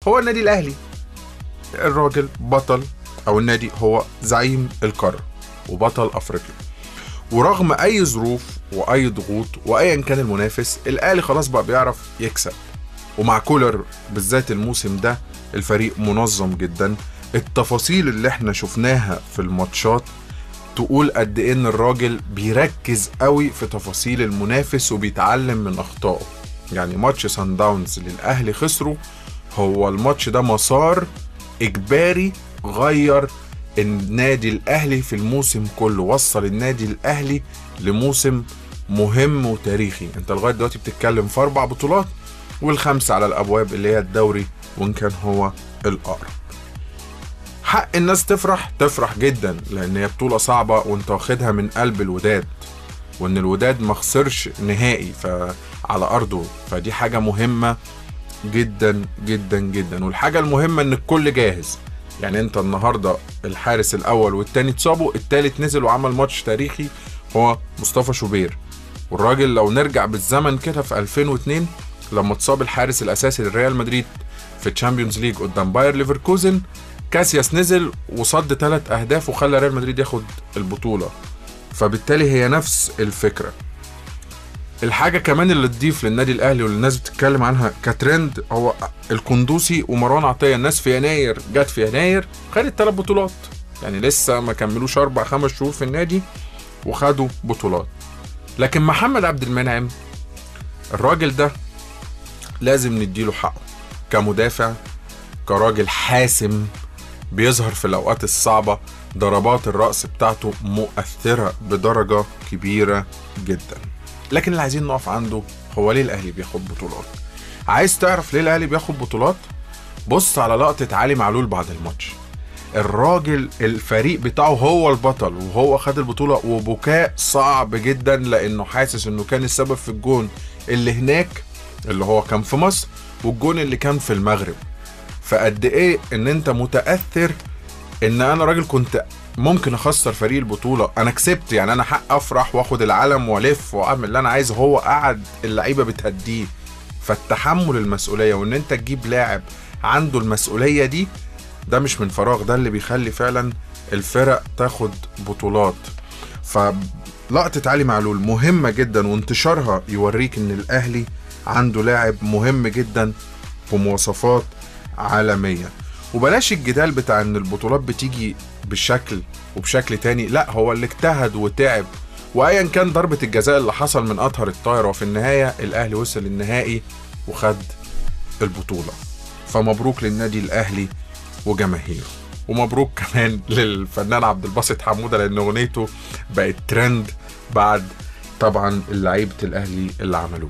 هو النادي الاهلي. الراجل بطل، او النادي هو زعيم القاره وبطل افريقيا، ورغم اي ظروف واي ضغوط وايا كان المنافس، الاهلي خلاص بقى بيعرف يكسب. ومع كولر بالذات الموسم ده الفريق منظم جدا. التفاصيل اللي احنا شفناها في الماتشات تقول قد ايه ان الراجل بيركز قوي في تفاصيل المنافس وبيتعلم من اخطائه. يعني ماتش سان داونز للاهلي خسره، هو الماتش ده مسار اجباري غير النادي الاهلي في الموسم كله، وصل النادي الاهلي لموسم مهم وتاريخي. انت لغايه دلوقتي بتتكلم في 4 بطولات والخمسه على الابواب اللي هي الدوري، وان كان هو الاقرب. حق الناس تفرح جدا، لان هي بطوله صعبه وانت واخدها من قلب الوداد، وان الوداد ما خسرش نهائي على ارضه، فدي حاجه مهمه جدا جدا جدا. والحاجه المهمه ان الكل جاهز. يعني انت النهارده الحارس الاول والتاني اتصابوا، التالت نزل وعمل ماتش تاريخي هو مصطفى شوبير. والراجل لو نرجع بالزمن كده في 2002 لما اتصاب الحارس الاساسي للريال مدريد في الشامبيونز ليج قدام باير ليفركوزن، كاسياس نزل وصد 3 أهداف وخلى ريال مدريد ياخد البطوله. فبالتالي هي نفس الفكره. الحاجه كمان اللي تضيف للنادي الاهلي واللي الناس بتتكلم عنها كترند هو القندوسي ومروان عطيه. الناس في يناير جت في يناير خدت 3 بطولات، يعني لسه ما كملوش 4-5 شهور في النادي وخدوا بطولات. لكن محمد عبد المنعم الراجل ده لازم نديله حقه كمدافع، كراجل حاسم بيظهر في الأوقات الصعبة. ضربات الرأس بتاعته مؤثرة بدرجة كبيرة جدا. لكن اللي عايزين نقف عنده هو ليه الأهلي بياخد بطولات. عايز تعرف ليه الأهلي بياخد بطولات؟ بص على لقطة علي معلول بعد الماتش. الراجل الفريق بتاعه هو البطل وهو خد البطولة، وبكاء صعب جدا لأنه حاسس أنه كان السبب في الجون اللي هناك اللي هو كان في مصر والجون اللي كان في المغرب. فقد ايه ان انت متأثر ان انا راجل كنت ممكن اخسر فريق البطولة، انا كسبت، يعني انا حق افرح واخد العلم والف واعمل اللي انا عايزه. هو قعد اللعيبة بتهديه. فالتحمل المسؤولية وان انت تجيب لاعب عنده المسؤولية دي، ده مش من فراغ، ده اللي بيخلي فعلا الفرق تاخد بطولات. فلقطة علي معلول مهمة جدا، وانتشارها يوريك ان الاهلي عنده لاعب مهم جدا بمواصفات عالمية. وبلاش الجدال بتاع ان البطولات بتيجي بالشكل وبشكل تاني، لا، هو اللي اجتهد وتعب، وايا كان ضربة الجزاء اللي حصل من اطهر الطايرة، وفي النهاية الاهلي وصل النهائي وخد البطولة. فمبروك للنادي الاهلي وجماهيره، ومبروك كمان للفنان عبد الباسط حمودة لان اغنيته بقت ترند بعد طبعا لعيبة الاهلي اللي عملوه.